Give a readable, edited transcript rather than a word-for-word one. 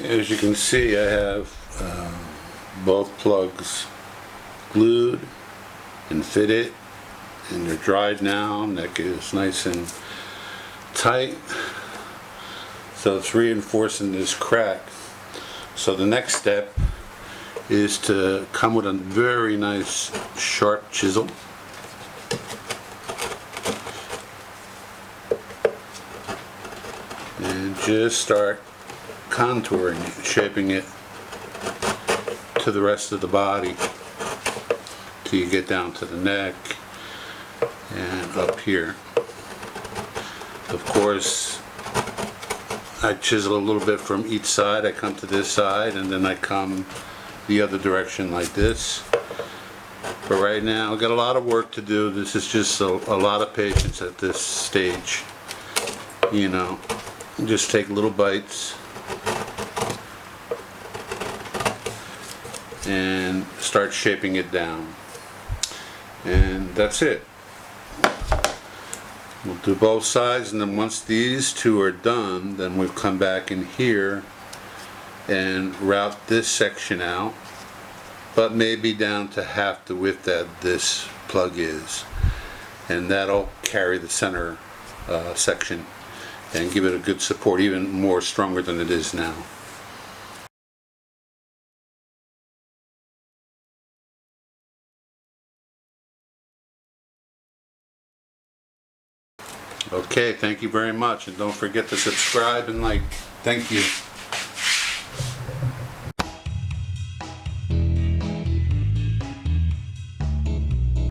As you can see, I have both plugs glued and fitted, and they're dried now. Neck is nice and tight, so it's reinforcing this crack. So the next step is to come with a very nice sharp chisel and just start contouring it, shaping it to the rest of the body till you get down to the neck and up here. Of course, I chisel a little bit from each side. I come to this side and then I come the other direction like this. But right now I've got a lot of work to do. This is just a lot of patience at this stage. You know, just take little bites and start shaping it down, and that's it. We'll do both sides, and then once these two are done, then we'll come back in here and route this section out, but maybe down to half the width that this plug is, and that'll carry the center section and give it a good support, even more stronger than it is now. Okay, thank you very much, and don't forget to subscribe and like. Thank you.